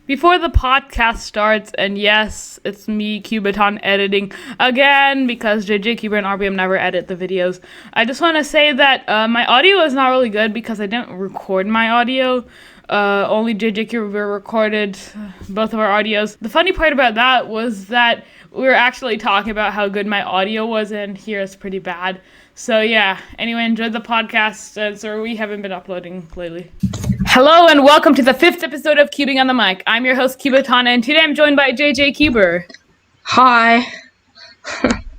Before the podcast starts, and yes, it's me, Cubiton, editing again because JJ, Cuber, and RBM never edit the videos. I just want to say that my audio is not really good because I didn't record my audio. Only JJ, Cuber recorded both of our audios. The funny part about that was that we were actually talking about how good my audio was, and here it's pretty bad. So yeah, anyway, enjoyed the podcast. So we haven't been uploading lately. Hello and welcome to the 5th episode of Cubing on the Mic. I'm your host, Cubiton, and today I'm joined by JJ Cuber. Hi.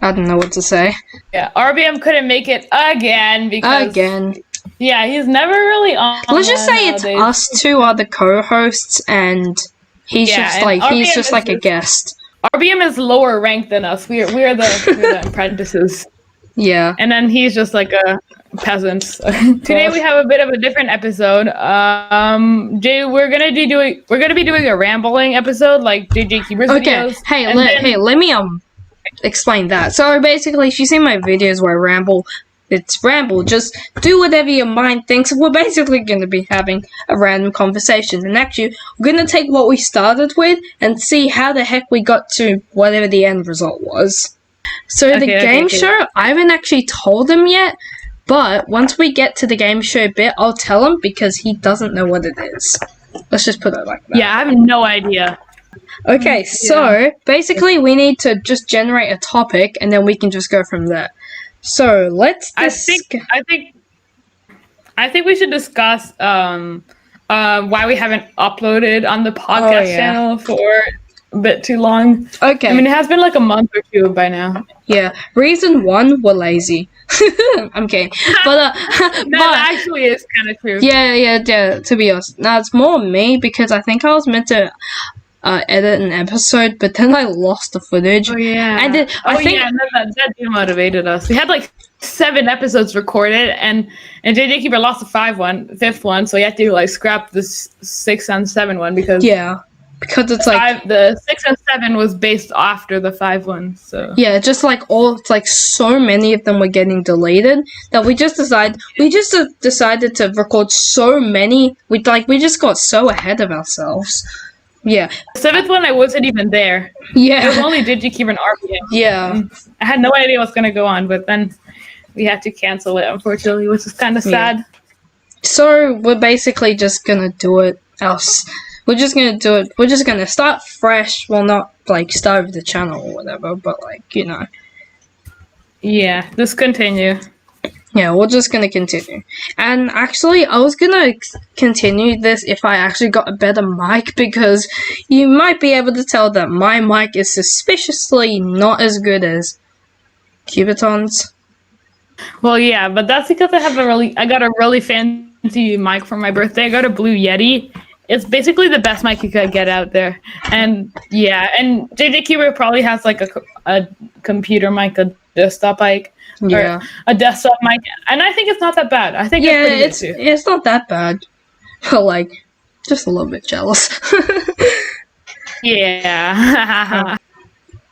I don't know what to say. Yeah, RBM couldn't make it again because... Yeah, he's never really on. Let's just say nowadays. It's us two are the co-hosts, and he's just like a guest. RBM is lower ranked than us. We're the apprentices. Yeah. And then he's just like a peasant. Today we have a bit of a different episode. Jay, we're gonna be doing a rambling episode like JJ Cuber's videos. Let me explain that. So basically, if you see my videos where I ramble, it's ramble. Just do whatever your mind thinks. We're basically going to be having a random conversation. And actually, we're going to take what we started with and see how the heck we got to whatever the end result was. So the game show, I haven't actually told him yet. But once we get to the game show bit, I'll tell him because he doesn't know what it is. Let's just put it like that. Yeah, I have no idea. Okay, so basically we need to just generate a topic and then we can just go from there. So let's. I think we should discuss why we haven't uploaded on the podcast channel for a bit too long. Okay. I mean, it has been like a month or two by now. Yeah. Reason one, we're lazy. I'm kidding. But that actually is kind of true. Yeah. To be honest, now it's more me because I think I was meant to. Edit an episode, but then I lost the footage. Oh yeah, and then I think that demotivated us. We had like 7 episodes recorded, and JJ Keeper lost the 5th one, so you had to like scrap the 6 and 7 one because it's like the 6 and 7 was based after the 5 one. So just like so many of them were getting deleted that we just decided to record so many. We just got so ahead of ourselves. Yeah. The 7th one, I wasn't even there. Yeah. It was only JJ Keeper and RPM. Yeah. I had no idea what's going to go on, but then we had to cancel it, unfortunately, which is kind of sad. So we're basically just going to do it else. We're just going to do it. We're just going to start fresh. Well, not like start with the channel or whatever, but like, you know. Yeah, just continue. Yeah, we're just going to continue. And actually, I was going to continue this if I actually got a better mic, because you might be able to tell that my mic is suspiciously not as good as Cubiton's. Well, yeah, but that's because I got a really fancy mic for my birthday. I got a Blue Yeti. It's basically the best mic you could get out there. And yeah, and JJ Cuber probably has like a computer mic, a desktop mic. Yeah, a desktop mic, and I think it's not that bad. I think it's not that bad, but like just a little bit jealous. Yeah.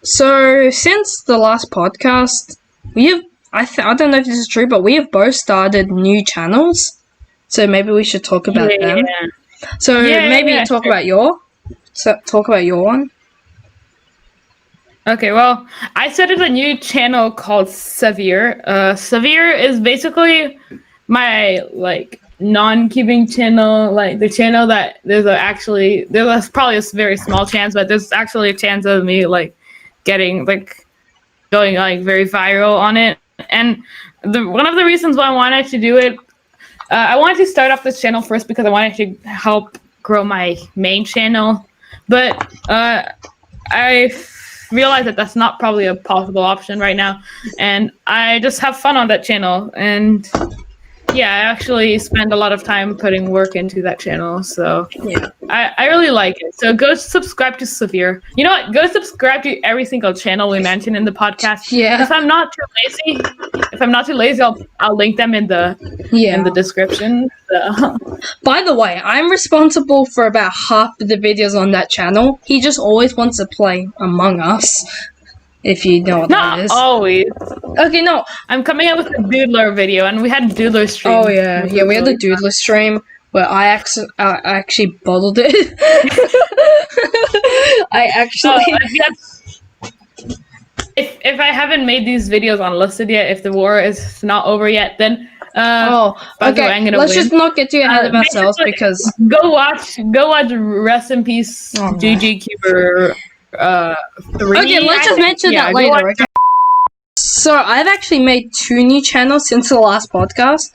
So since the last podcast, we have I don't know if this is true, but we have both started new channels. So maybe we should talk about them. So talk about your one. Okay, well, I started a new channel called Severe. Severe is basically my like non-cubing channel, like the channel that there's probably a very small chance, but there's actually a chance of me like going like very viral on it. And one of the reasons why I wanted to do it, I wanted to start off this channel first because I wanted to help grow my main channel, but I realize that that's not probably a possible option right now, and I just have fun on that channel, and yeah, I actually spend a lot of time putting work into that channel, so yeah, I really like it. So go subscribe to Severe. You know what? Go subscribe to every single channel we mention in the podcast. Yeah. If I'm not too lazy, I'll link them in the description. So. By the way, I'm responsible for about half of the videos on that channel. He just always wants to play Among Us. If you know what that is. Not always. Okay, no. I'm coming up with a Doodler video, and we had a Doodler stream. Oh, yeah. Yeah, we had a Doodler stream. where I actually bottled it. I actually. If I haven't made these videos unlisted yet, if the war is not over yet, then by the way, I'm gonna Let's win. just not get too ahead of ourselves because go watch Rest in Peace GG Cuber 3. Okay, let's just mention that later. Okay. So I've actually made 2 new channels since the last podcast.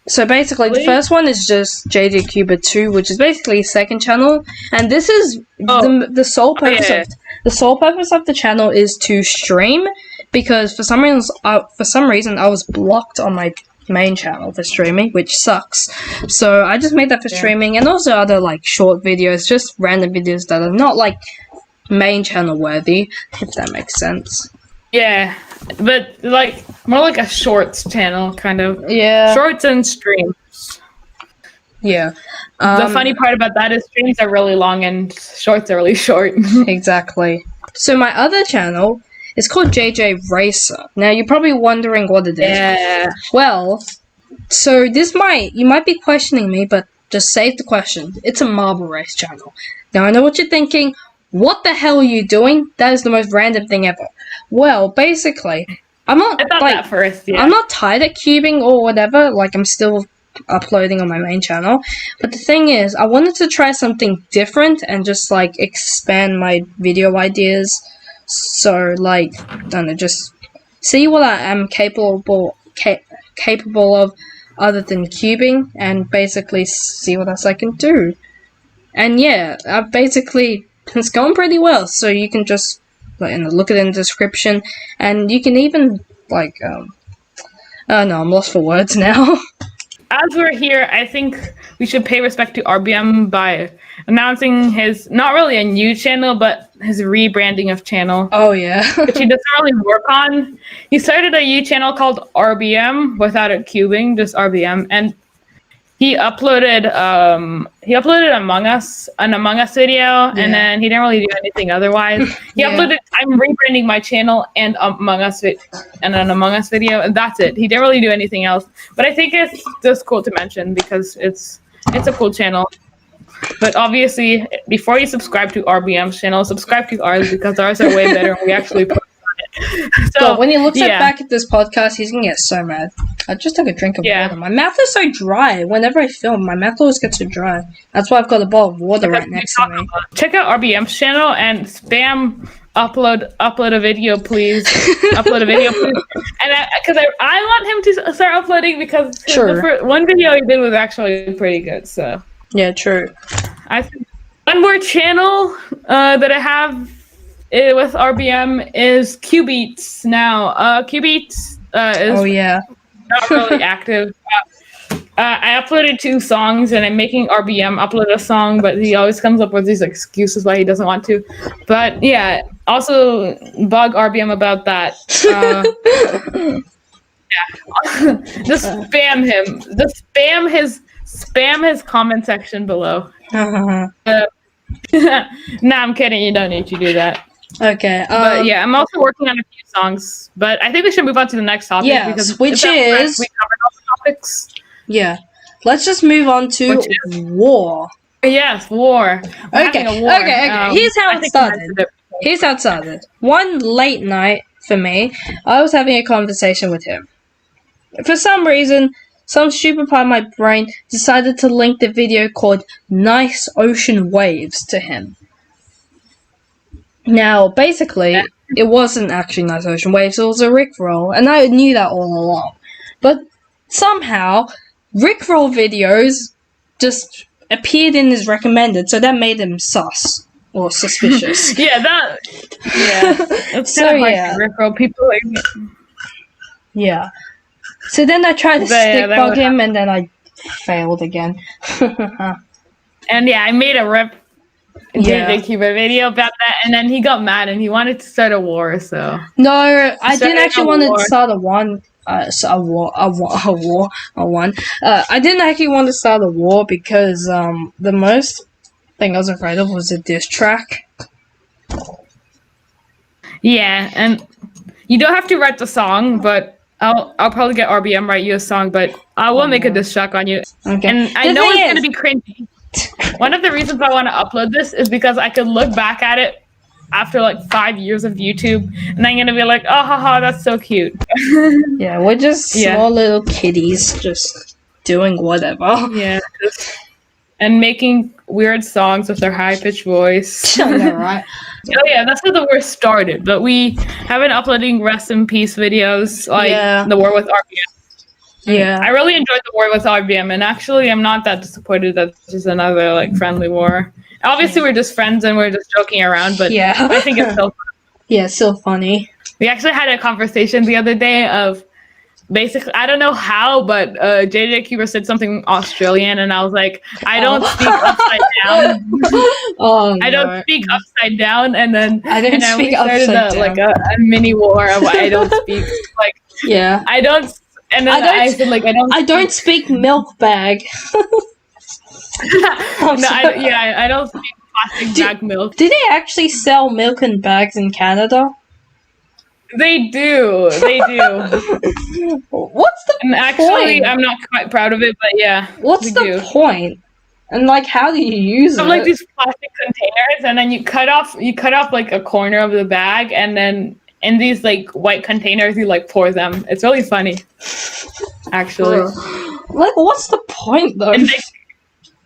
So basically, the first one is just JJ Cuber 2, which is basically a second channel, and this is the sole purpose of the sole purpose of the channel is to stream, because for some reason I was blocked on my main channel for streaming, which sucks. So I just made that for streaming, and also other like short videos, just random videos that are not like main channel worthy, if that makes sense. Yeah, but like more like a shorts channel, kind of. Yeah. Shorts and streams. Yeah. The funny part about that is streams are really long and shorts are really short. Exactly. So my other channel is called JJ Racer. Now you're probably wondering what it is. Yeah. Well, so you might be questioning me, but just save the question. It's a marble race channel. Now I know what you're thinking. What the hell are you doing? That is the most random thing ever. Well, basically, I'm not I thought that first, yeah. I'm not tired of cubing or whatever. Like, I'm still uploading on my main channel. But the thing is, I wanted to try something different and just like expand my video ideas. So like, I don't know, just see what I am capable of other than cubing, and basically see what else I can do. And yeah, it's going pretty well. So you can just look at it in the description, and you can even like no, I'm lost for words now. As we're here, I think we should pay respect to RBM by announcing his, not really a new channel, but his rebranding of channel. Oh yeah. Which he doesn't really work on. He started a new channel called RBM without it cubing, just RBM, and he uploaded Among Us, an Among Us video, and then he didn't really do anything otherwise. He uploaded I'm rebranding my channel and an Among Us video, and that's it. He didn't really do anything else. But I think it's just cool to mention because it's a cool channel. But obviously, before you subscribe to RBM's channel, subscribe to ours because ours are way better and we actually post on it. So when he looks back at this podcast, he's gonna get so mad. I just took a drink of water. My mouth is so dry. Whenever I film, my mouth always gets so dry. That's why I've got a bowl of water right next to me. Check out RBM's channel and spam upload a video, please. Upload a video, please. And because I want him to start uploading because the one video he did was actually pretty good. So yeah, true. I think one more channel that I have with RBM is QBeats. Now, QBeats is not really active. I uploaded 2 songs, and I'm making RBM upload a song, but he always comes up with these excuses why he doesn't want to. But yeah, also bug RBM about that. Just spam him. Just spam his comment section below. Nah, I'm kidding. You don't need to do that. Okay. But yeah, I'm also working on a few songs. But I think we should move on to the next topic. Yeah, because which is we covered all the topics. Yeah. Let's just move on to war. Yes, war. Okay. Here's how it started. One late night for me, I was having a conversation with him. For some reason, some stupid part of my brain decided to link the video called Nice Ocean Waves to him. Now, basically, it wasn't actually Nice Ocean Waves, it was a Rickroll, and I knew that all along. But somehow, Rickroll videos just appeared in his recommended, so that made him sus. Or suspicious. It's so kind of like Rickroll people like yeah. So then I tried to stick bug him, and then I failed again. And yeah, I made a rip JJ Cuber video about that, and then he got mad and he wanted to start a war. So no, I didn't actually want to start a war. I didn't actually want to start a war because the most thing I was afraid of was a diss track. Yeah, and you don't have to write the song, but I'll probably get RBM write you a song, but I will make a diss track on you. Okay. And I know it's gonna be cringy. One of the reasons I want to upload this is because I could look back at it after like 5 years of YouTube, and I'm gonna be like, oh haha, that's so cute. Yeah, we're just small little kitties just doing whatever. Yeah. And making weird songs with their high pitched voice. I know, right? Oh yeah, that's where the war started. But we have been uploading rest in peace videos, like the war with RBM. Yeah, I really enjoyed the war with RBM, and actually, I'm not that disappointed that this is another like friendly war. Obviously, we're just friends and we're just joking around, but I think it's so fun. Yeah, so funny. We actually had a conversation the other day of basically, I don't know how, but JJ Cuber said something Australian, and I was like, I don't speak upside down. Oh, I don't speak upside down, and then we started like a mini war of I don't speak like I don't, and then I said like I don't speak milk bag. I don't speak plastic bag milk. Do they actually sell milk in bags in Canada? They do. What's the and actually, point? I'm not quite proud of it, but yeah. What's the point? And like, how do you use it? Like these plastic containers, and then you cut off like a corner of the bag, and then in these like white containers, you like pour them. It's really funny, actually. Like, what's the point though?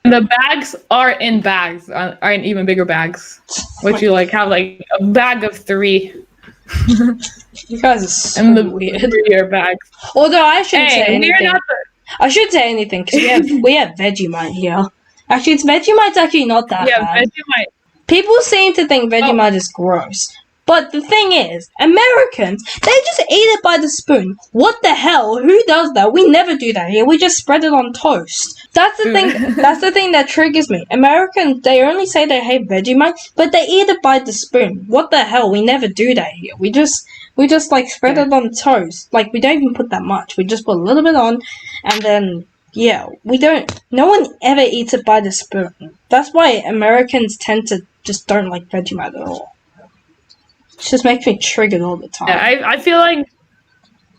And the bags are in bags, are in even bigger bags, which you like have like a bag of 3. You guys are so weird. 3-year bags. Although I shouldn't say anything. I should say anything because we have Vegemite here. Actually, Vegemite's actually not that bad. Vegemite. People seem to think Vegemite is gross. But the thing is, Americans, they just eat it by the spoon. What the hell? Who does that? We never do that here. We just spread it on toast. That's the thing. That's the thing that triggers me. Americans, they only say they hate Vegemite, but they eat it by the spoon. What the hell? We never do that here. We just like spread it on toast. Like, we don't even put that much. We just put a little bit on, and then we don't. No one ever eats it by the spoon. That's why Americans tend to just don't like Vegemite at all. It just makes me triggered all the time. Yeah, I feel like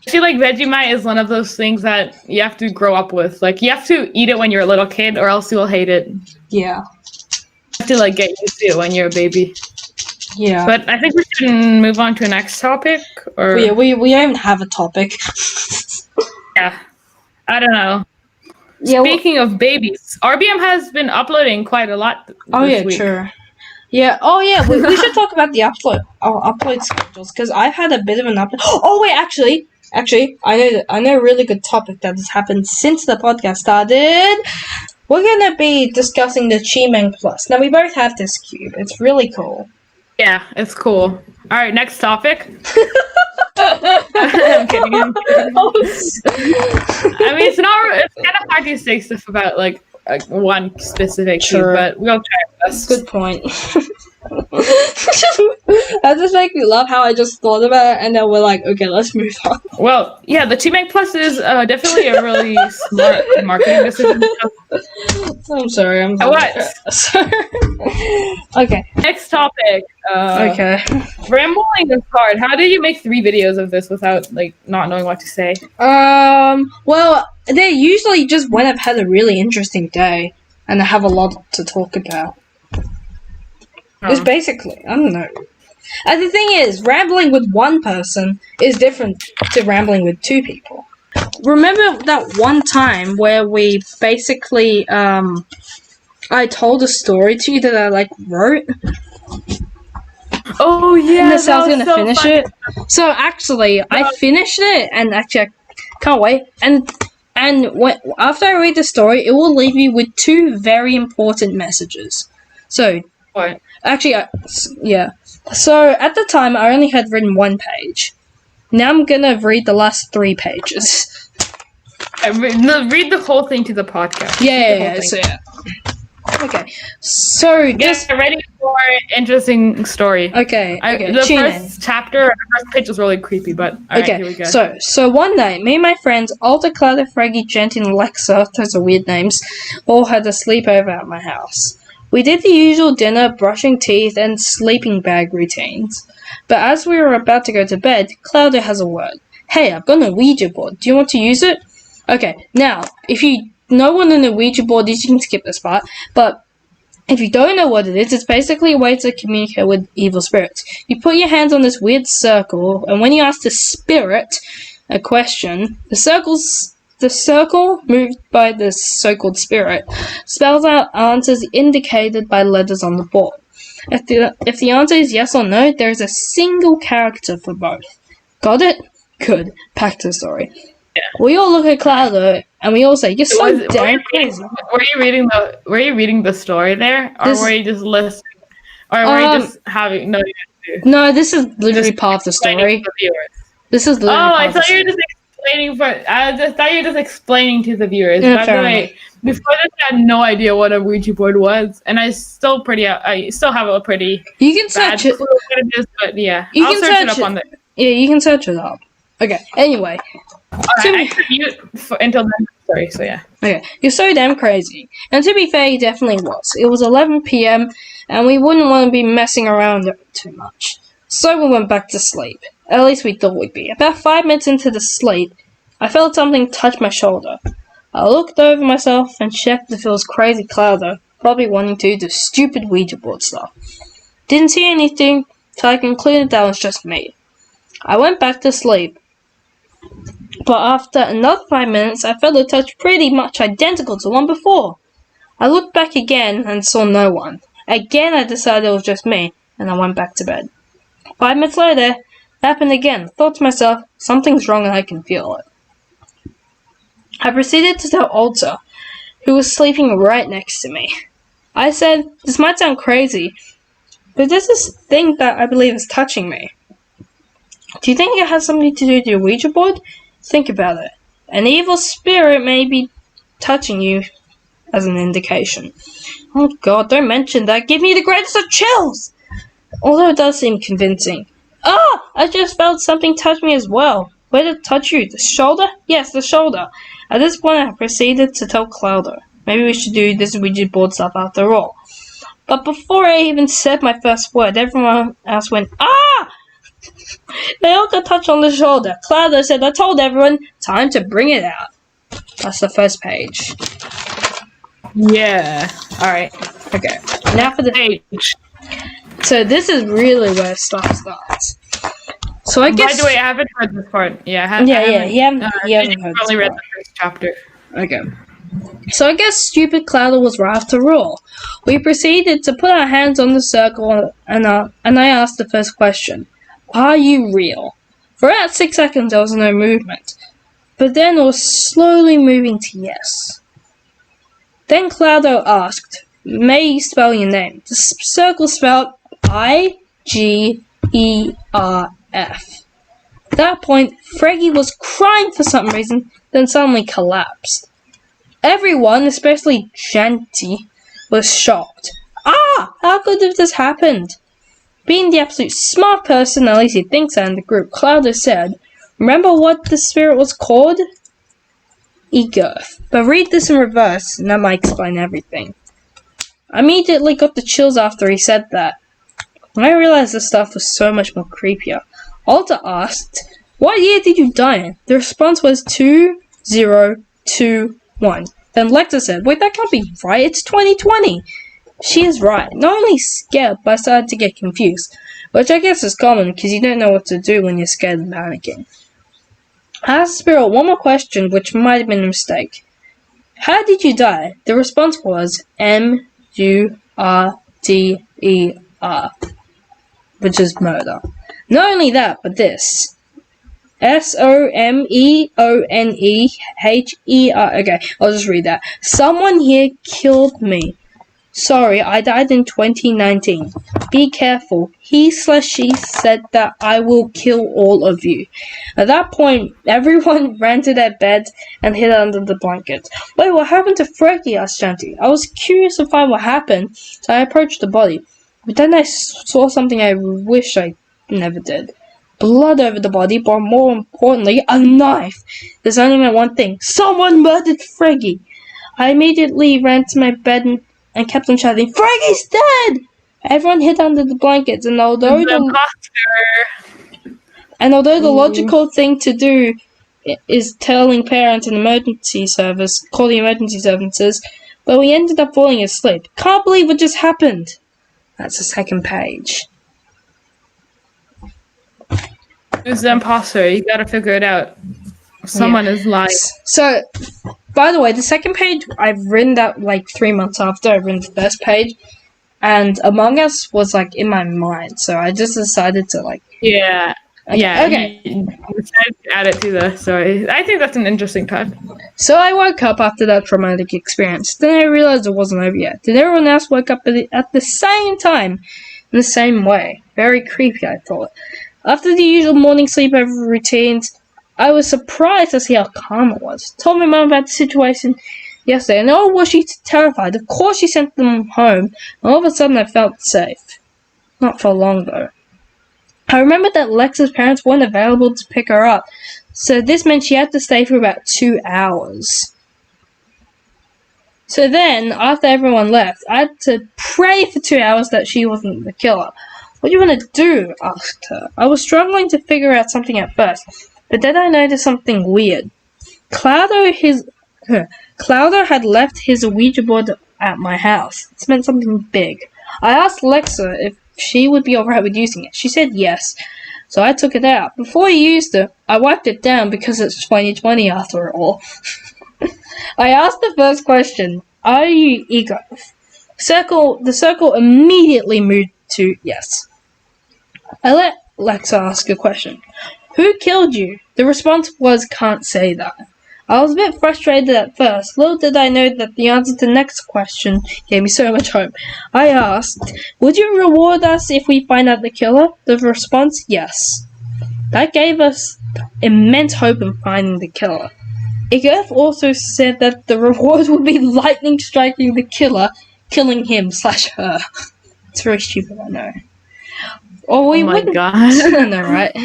Vegemite is one of those things that you have to grow up with. Like, you have to eat it when you're a little kid, or else you'll hate it. Yeah. You have to like get used to it when you're a baby. Yeah. But I think we can move on to the next topic. Or we don't even have a topic. Yeah. I don't know. Yeah, Speaking of babies, RBM has been uploading quite a lot this week. True. Yeah. Oh, yeah. We should talk about the upload schedules because I've had a bit of an upload. Oh, wait. Actually, I know a really good topic that has happened since the podcast started. We're gonna be discussing the Chi-Meng Plus. Now we both have this cube. It's really cool. Yeah, it's cool. All right, next topic. I'm kidding. I mean, it's kind of hard to say stuff about like one specific cube, but we'll try our best. Good point. That just makes me laugh how I just thought about it and then we're like, okay, let's move on. Well, yeah, the Chi-Meng Plus is definitely a really smart marketing decision. I'm sorry. What? Okay. Next topic. Okay. Rambling is hard. How do you make 3 videos of this without like not knowing what to say? Well, they're usually just when I've had a really interesting day and I have a lot to talk about. It's basically, I don't know. And the thing is, rambling with one person is different to rambling with 2 people. Remember that one time where we basically, I told a story to you that I like wrote? Oh yeah, and I was gonna finish it. So actually, I finished it, and actually, I can't wait. And after I read the story, it will leave you with 2 very important messages. So. What? Actually, yeah. So, at the time, I only had written 1 page. Now I'm gonna read the last 3 pages. Read the whole thing to the podcast. Yeah. Okay. So, get ready for an interesting story. Okay. The first chapter, the first page was really creepy, but alright, here we go. So one night, me and my friends, Alta, Clara, Freggy, Gent, and Alexa, those are weird names, all had a sleepover at my house. We did the usual dinner, brushing teeth, and sleeping bag routines. But as we were about to go to bed, Clouder has a word. hey, I've got a Ouija board. Do you want to use it? Okay, now, if you know what a Ouija board is, you can skip this part. But if you don't know what it is, it's basically a way to communicate with evil spirits. You put your hands on this weird circle, and when you ask the spirit a question, the circle, moved by the so-called spirit, spells out answers indicated by letters on the board. If the answer is yes or no, there is a single character for both. Got it? Good. Back to the story. Yeah. We all look at Cloudo and we all say, "You're so damn crazy." Were you reading the story there, or were you just listening, or were you just having no? No, this is literally part of the story. This is literally. Oh, I thought you were just explaining thought you were just explaining to the viewers. Yeah, by the way, before this, I had no idea what a Ouija board was, and I still have a pretty. You can search it. Clue what it is, but yeah, I'll search it up on there. Yeah, you can search it up. Okay. Anyway. Alright, I mute until then. Sorry. So yeah. Okay, you're so damn crazy. And to be fair, he definitely was. It was 11 p.m. and we wouldn't want to be messing around too much. So we went back to sleep. At least we thought we'd be. About 5 minutes into the sleep, I felt something touch my shoulder. I looked over myself and checked if it was crazy Cloudo, probably wanting to do the stupid Ouija board stuff. Didn't see anything, so I concluded that was just me. I went back to sleep. But after another 5 minutes, I felt a touch pretty much identical to one before. I looked back again and saw no one. Again, I decided it was just me, and I went back to bed. 5 minutes later, it happened again. Thought to myself, something's wrong and I can feel it. I proceeded to tell Alta, who was sleeping right next to me. I said, this might sound crazy, but there's this thing that I believe is touching me. Do you think it has something to do with your Ouija board? Think about it. An evil spirit may be touching you as an indication. Oh god, don't mention that. Give me the greatest of chills! Although it does seem convincing. Ah! I just felt something touch me as well. Where did it touch you? The shoulder? Yes, the shoulder. At this point, I proceeded to tell Cloudo. Maybe we should do this Ouija board stuff after all. But before I even said my first word, everyone else went, ah! They all got touched on the shoulder. Cloudo said, I told everyone, time to bring it out. That's the first page. Yeah. Alright. Okay. Now for the page. So this is really where stuff starts. So I guess. By the way, I haven't heard this part. Yeah. He hasn't heard probably read the first chapter. Okay. So I guess stupid Cloudo was right after all. We proceeded to put our hands on the circle, and I asked the first question. Are you real? For about 6 seconds there was no movement, but then it was slowly moving to yes. Then Cloudo asked, may you spell your name? The circle spelled I-G-E-R-F. At that point, Freggy was crying for some reason, then suddenly collapsed. Everyone, especially Janty, was shocked. Ah! How could this happened? Being the absolute smart person, at least he thinks so in the group, Cloudo said, remember what the spirit was called? Egirth. But read this in reverse, and that might explain everything. I immediately got the chills after he said that. When I realized this stuff was so much more creepier, Alta asked, what year did you die in? The response was 2021. Then Lexa said, wait, that can't be right, it's 2020. She is right. Not only scared, but I started to get confused, which I guess is common because you don't know what to do when you're scared and panicking. I asked the spirit one more question, which might have been a mistake. How did you die? The response was M-U-R-D-E-R, which is murder. Not only that, but this. S-O-M-E-O-N-E-H-E-R. Okay, I'll just read that. Someone here killed me. Sorry, I died in 2019. Be careful. He/she said that I will kill all of you. At that point, everyone ran to their beds and hid under the blankets. Wait, what happened to Freggy? Asked Shanty. I was curious to find what happened, so I approached the body. But then I saw something I wish I never did. Blood over the body, but more importantly, a knife. There's only meant one thing. Someone murdered Freggy. I immediately ran to my bed and kept on shouting, Freggy's dead! Everyone hid under the blankets, and although And although the Ooh. logical thing to do is telling parents an emergency service, call the emergency services, but we ended up falling asleep. Can't believe what just happened. That's the second page. Who's the imposter? You gotta figure it out. Someone is lying. So, by the way, the second page I've written that like 3 months after I've written the first page, and Among Us was like in my mind, so I just decided to like. Yeah. Okay, Yeah. okay. You decided to add it to the story. I think that's an interesting touch. So I woke up after that traumatic experience. Then I realized it wasn't over yet. Then everyone else woke up at the same time, in the same way. Very creepy, I thought. After the usual morning sleepover routines, I was surprised to see how calm it was. Told my mum about the situation yesterday, and oh, was she terrified. Of course she sent them home, and all of a sudden I felt safe. Not for long, though. I remembered that Lexa's parents weren't available to pick her up, so this meant she had to stay for about 2 hours. So then, after everyone left, I had to pray for 2 hours that she wasn't the killer. What do you want to do? Asked her. I was struggling to figure out something at first, but then I noticed something weird. Cloudo had left his Ouija board at my house. It meant something big. I asked Lexa if she would be alright with using it. She said yes, so I took it out. Before I used it, I wiped it down because it's 2020 after all. I asked the first question, are you ego? The circle immediately moved to yes. I let Lexa ask a question. Who killed you? The response was, can't say that. I was a bit frustrated at first. Little did I know that the answer to the next question gave me so much hope. I asked, would you reward us if we find out the killer? The response, yes. That gave us immense hope in finding the killer. Igeth also said that the reward would be lightning striking the killer, killing him/her. It's very stupid, I know. Or we Oh my wouldn't. god. I know, right?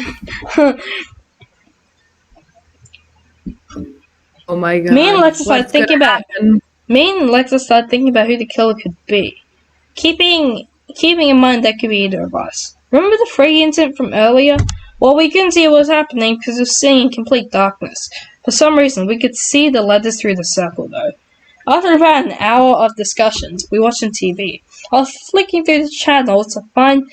Oh my god. Me and Lexa started thinking about. happen? Me and Lexa started thinking about who the killer could be, keeping in mind that could be either of us. Remember the Freddy incident from earlier? Well, we couldn't see what was happening because we were sitting in complete darkness. For some reason, we could see the letters through the circle, though. After about an hour of discussions, we watched on TV. I was flicking through the channels to find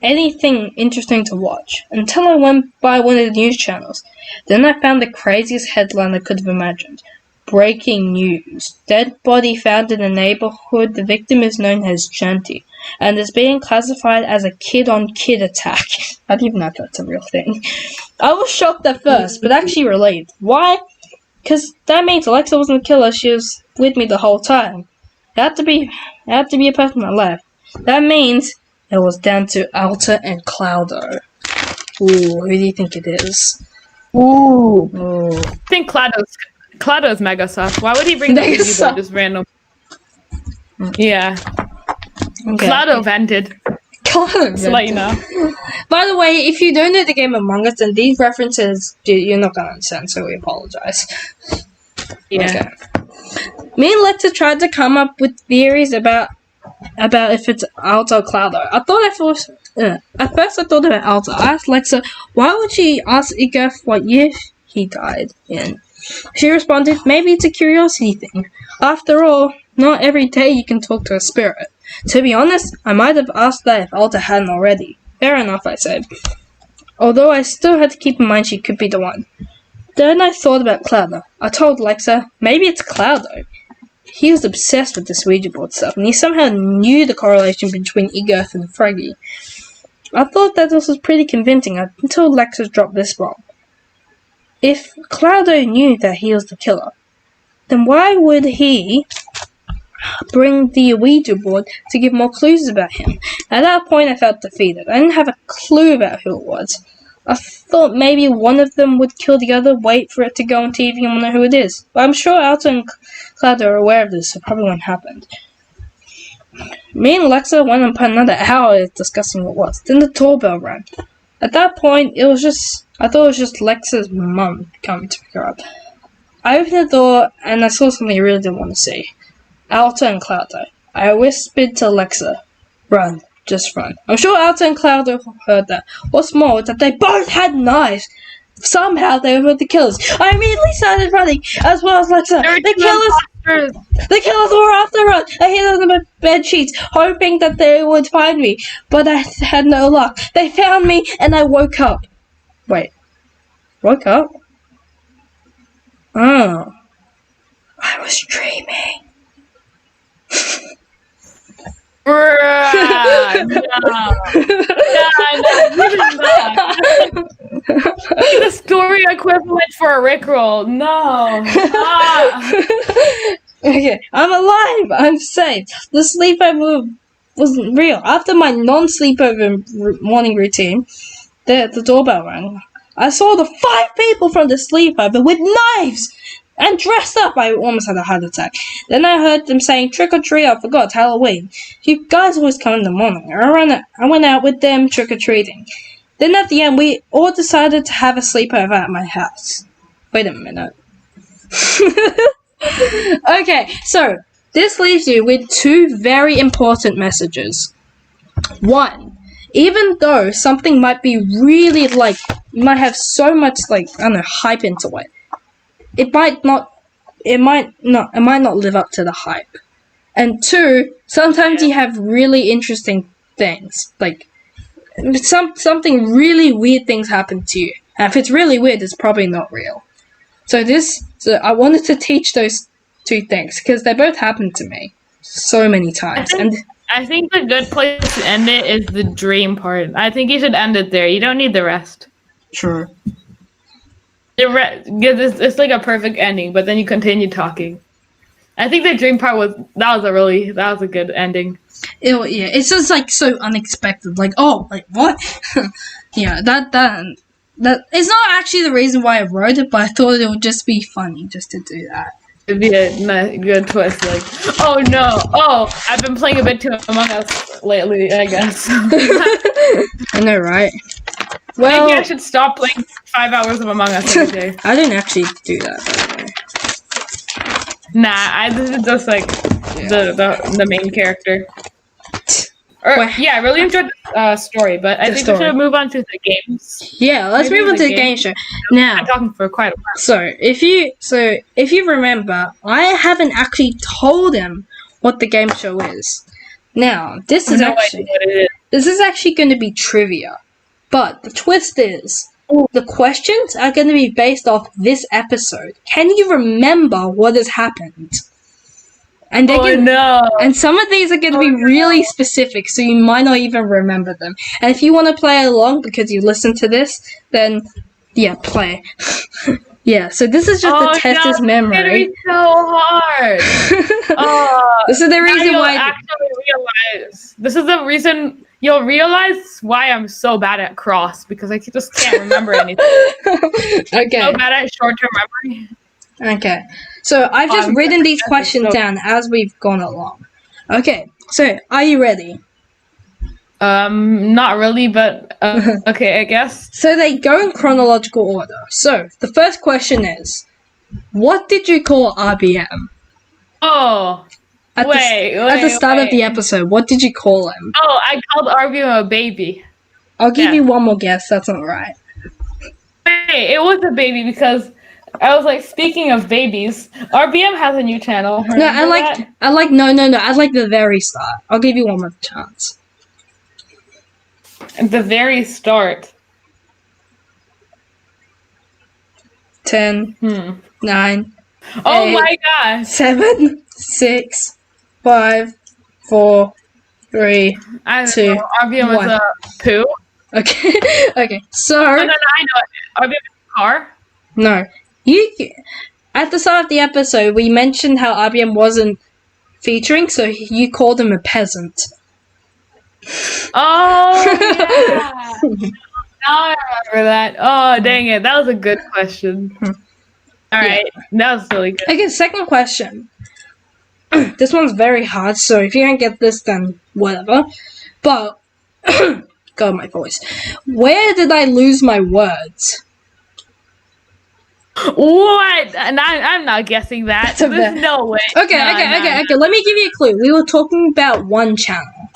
anything interesting to watch, until I went by one of the news channels. Then I found the craziest headline I could have imagined. Breaking news. Dead body found in a neighborhood. The victim is known as Chanty, and is being classified as a kid-on-kid attack. I don't even know if that's a real thing. I was shocked at first, but actually relieved. Why? Because that means Alexa wasn't the killer. She was with me the whole time. It had to be a person that left. That means it was down to Alta and Cloudo. Ooh, who do you think it is? Ooh. Ooh. I think Clado's mega sus. Why would he bring the Mega Ouija sus. board just random? Yeah. Okay. Clado vented. Cloudo To let you know. By the way, if you don't know the game Among Us, then these references you're not gonna understand, so we apologize. Yeah. Okay. Me and Lexa tried to come up with theories about if it's Alta or Cloudo. At first I thought about Alta. I asked Lexa, why would she ask Igeth what year he died in? She responded, maybe it's a curiosity thing. After all, not every day you can talk to a spirit. To be honest, I might have asked that if Alta hadn't already. Fair enough, I said. Although I still had to keep in mind she could be the one. Then I thought about Cloudo. I told Lexa, maybe it's Cloudo. He was obsessed with this Ouija board stuff, and he somehow knew the correlation between Igeth and Freggy. I thought that this was pretty convincing until Lexa dropped this bomb. If Cloudo knew that he was the killer, then why would he bring the Ouija board to give more clues about him? At that point I felt defeated. I didn't have a clue about who it was. I thought maybe one of them would kill the other, wait for it to go on TV and we'll know who it is. But I'm sure Alta and Cloudo are aware of this, so probably won't happen. Me and Lexa went on another hour discussing what it was. Then the doorbell rang. At that point, I thought it was just Lexa's mum coming to pick her up. I opened the door and I saw something I really didn't want to see. Alta and Cloudo. I whispered to Lexa, run. just run. I'm sure Alta and Cloud heard that. What's more, that they both had knives. Somehow they were the killers. I immediately started running, as well as Lexa. The killers were after us. I hid under my bed sheets, hoping that they would find me, but I had no luck. They found me, and I woke up. Wait, woke up? Oh, I was dreaming. Bruh, no, the story equivalent for a Rickroll. No. Okay, I'm alive. I'm safe. The sleepover wasn't real. After my non-sleepover morning routine, the doorbell rang. I saw the 5 people from the sleepover with knives and dressed up. I almost had a heart attack. Then I heard them saying trick or treat. I forgot, it's Halloween. You guys always come in the morning. I went out with them trick or treating. Then at the end, we all decided to have a sleepover at my house. Wait a minute. Okay, so this leaves you with 2 very important messages. 1, even though something might be really you might have so much hype into it, it might not live up to the hype. And 2, sometimes you have really interesting things, something really weird things happen to you. And if it's really weird, it's probably not real. So I wanted to teach those 2 things because they both happened to me so many times. I think the good place to end it is the dream part. I think you should end it there. You don't need the rest. Sure. It's like a perfect ending, but then you continue talking. I think the dream part was a good ending. It's just so unexpected. What? Yeah, that it's not actually the reason why I wrote it, but I thought it would just be funny just to do that. It'd be a good twist, oh no, I've been playing a bit too Among Us lately, I guess. I know, right? Well, maybe I should stop playing 5 hours of Among Us every day. I didn't actually do that, by the way. Nah, this is just the main character. I really enjoyed the story, but I think we should move on to the games. Yeah, let's move on to the game show. Now, I'm talking for quite a while. So if you remember, I haven't actually told him what the game show is. Now, this is actually going to be trivia, but the twist is the questions are going to be based off this episode. Can you remember what has happened? And and some of these are going to be really specific, so you might not even remember them. And if you want to play along because you listen to this, then yeah, play. Yeah, so this is just to test his memory. It's going to be so hard. This is the reason why. This is the reason you'll realize why I'm so bad at cross, because I just can't remember anything. Okay. So bad at short-term memory. Okay, so I've just written these questions down as we've gone along. Okay, so are you ready? Not really, but okay, I guess. So they go in chronological order. So the first question is, what did you call RBM? Oh, at the start of the episode, what did you call him? Oh, I called RBM a baby. I'll give you one more guess. That's not right. Wait, it was a baby because I was speaking of babies, RBM has a new channel. No, I like the very start. I'll give you one more chance. At the very start. 10, 9. Oh 8, my gosh. 7, 6, 5, 4, 3, I don't 2, know. RBM was a poo. Okay. Okay. So. No, I know it. RBM is a car. No. At the start of the episode, we mentioned how RBM wasn't featuring, so you called him a peasant. Oh, yeah. Now I remember that. Oh, dang it. That was a good question. Alright, that was really good. Okay, second question. This one's very hard, so if you don't get this, then whatever. But, God, my voice. Where did I lose my words? What? And I'm not guessing that. There's no way. Okay. Let me give you a clue. We were talking about one channel.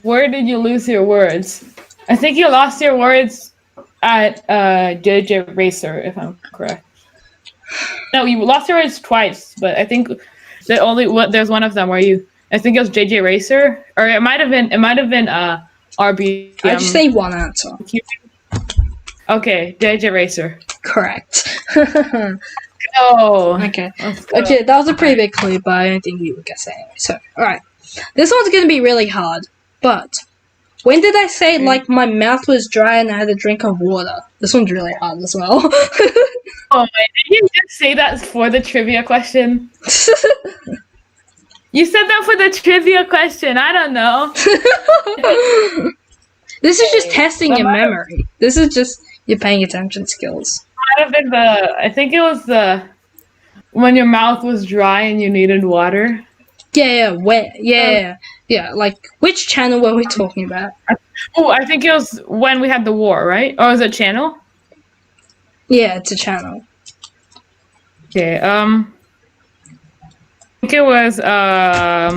where did you lose your words? I think you lost your words at JJ Racer, if I'm correct. No, you lost your words twice, but I think there's one of them where I think it was JJ Racer, or it might have been RB. I just need one answer. Okay, JJ Racer. Correct. Oh. Okay. Okay, that was a pretty big clue, but I don't think you would guess it anyway. So, alright. This one's gonna be really hard, but when did I say, like, my mouth was dry and I had a drink of water? This one's really hard as well. Oh, wait, did you just say that for the trivia question? You said that for the trivia question. I don't know. This is just testing your memory. This is just your paying attention skills. Might have been I think it was when your mouth was dry and you needed water. Yeah, like, which channel were we talking about? Oh, I think it was when we had the war, right? Or was it channel? Yeah, it's a channel. Okay, I think it was, I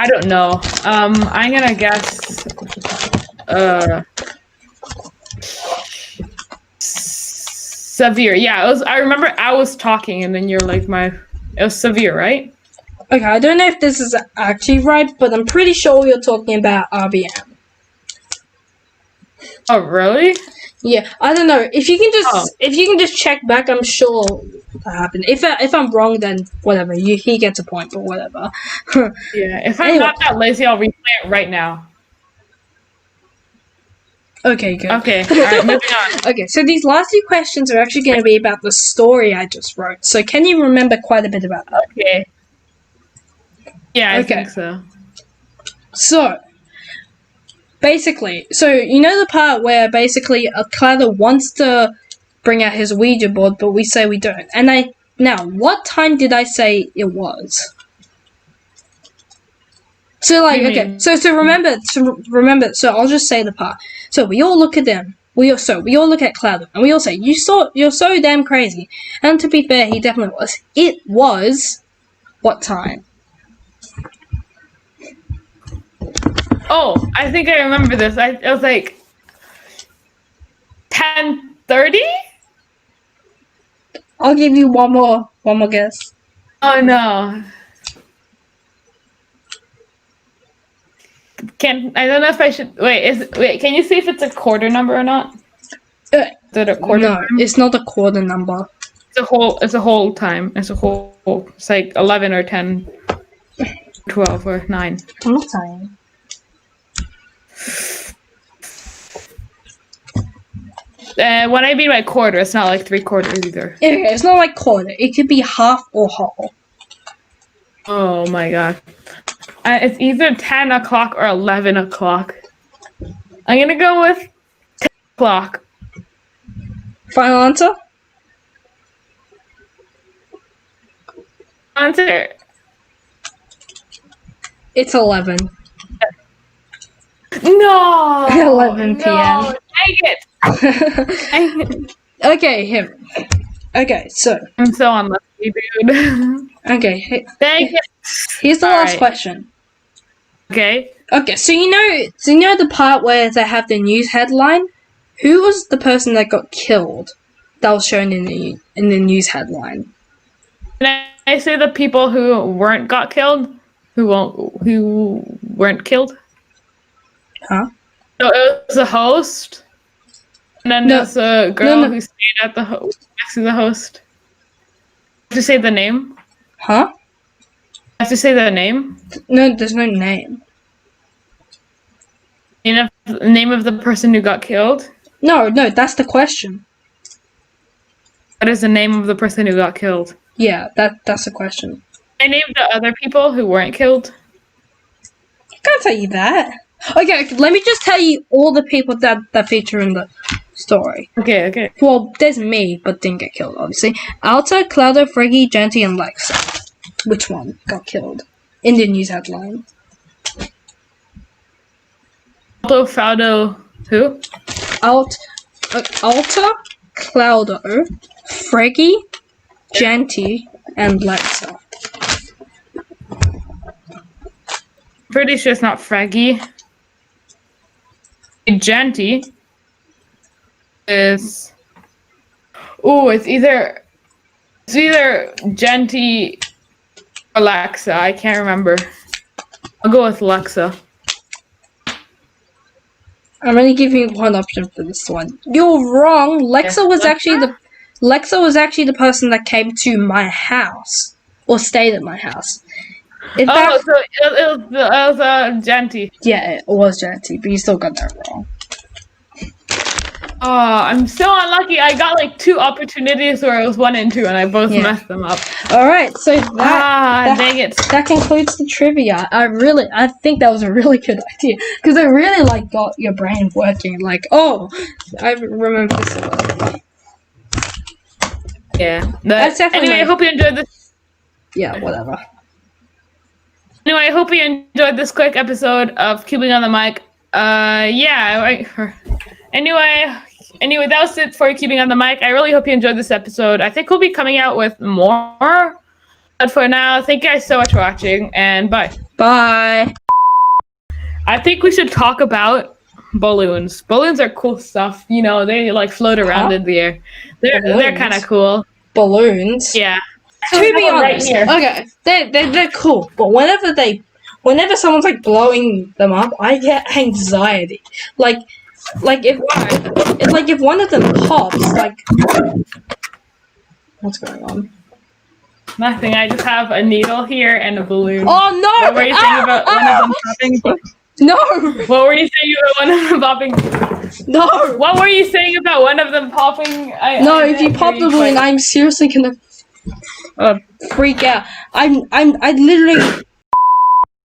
don't know. I'm gonna guess, Severe. Yeah, it was, I remember I was talking and then you're like it was Severe, right? Okay, I don't know if this is actually right, but I'm pretty sure you're talking about RBM. Oh, really? Yeah, I don't know. If you can just check back, I'm sure that happened. If I'm wrong, then whatever. He gets a point, but whatever. Yeah, if I'm not that lazy, I'll replay it right now. Okay, good. Okay, alright, moving on. Okay, so these last two questions are actually going to be about the story I just wrote. So can you remember quite a bit about that? Okay. Yeah, I think so. So, basically, you know the part where basically a Clouder wants to bring out his Ouija board, but we say we don't. And now, what time did I say it was? So, like, okay, so remember, so I'll just say the part. So we all look at them. We all look at Clouder, and we all say, you're so damn crazy. And to be fair, he definitely was. It was what time? Oh, I think I remember this. It was like 10:30? I'll give you one more guess. Oh no. I don't know if I should wait, can you see if it's a quarter number or not? Is it a quarter? No, it's not a quarter number. It's a whole time. It's like 11 or 10, 12 or 9. I'm not saying. When I mean by quarter, it's not like 3/4 either. Okay, it's not like quarter. It could be half or whole. Oh my god. It's either 10 o'clock or 11 o'clock. I'm gonna go with 10 o'clock. Final answer? Answer. It's 11. No! 11 p.m. No, dang it! Okay, Okay, so. I'm so unlucky, dude. Okay. Dang it. Here's the last question. Okay. Okay, so you know the part where they have the news headline? Who was the person that got killed that was shown in the news headline? Can I say the people who got killed? Who weren't killed? Huh? So it was a host, and then there's a girl who stayed at next to the host. I have to say the name? Huh? I have to say the name? No, there's no name. You know the name of the person who got killed? No, that's the question. What is the name of the person who got killed? Yeah, that's the question. I named the other people who weren't killed. I can't tell you that. Okay, let me just tell you all the people that feature in the story. Okay. Well, there's me, but didn't get killed, obviously. Alta, Clouder, Freggy, Genty, and Lexa. Which one got killed in the news headline? Alto, Faudo, who? Alta, Clouder, Freggy, Genty, and Lexa. Pretty sure it's not Fraggy. Genty is. Ooh, it's either Genty or Lexa. I can't remember. I'll go with Lexa. I'm only giving you one option for this one. You're wrong. Lexa was actually the person that came to my house or stayed at my house. In fact, so it was Genty. yeah, it was Janty, but you still got that wrong. Oh, I'm so unlucky. I got like 2 opportunities where it was 1 and 2, and I both messed them up. All right, so dang it. That concludes the trivia. I think that was a really good idea because it really like got your brain working. Like, oh, I remember this. Yeah. That's definitely anyway, I hope you enjoyed this. Yeah, whatever. Anyway, I hope you enjoyed this quick episode of Cubing on the Mic. Anyway, that was it for Cubing on the Mic. I really hope you enjoyed this episode. I think we'll be coming out with more. But for now, thank you guys so much for watching, and bye. Bye. I think we should talk about balloons. Balloons are cool stuff. You know, they like float around in the air. They're kind of cool. Balloons? Yeah. To be honest, okay, they're cool, but whenever someone's like blowing them up, I get anxiety. Like if one of them pops, like, what's going on? Nothing. I just have a needle here and a balloon. Oh no! What were you saying about one of them popping? No. What were you saying about one of them popping? No. What were you saying about one of them popping? If you pop the balloon, I'm seriously gonna freak out. I literally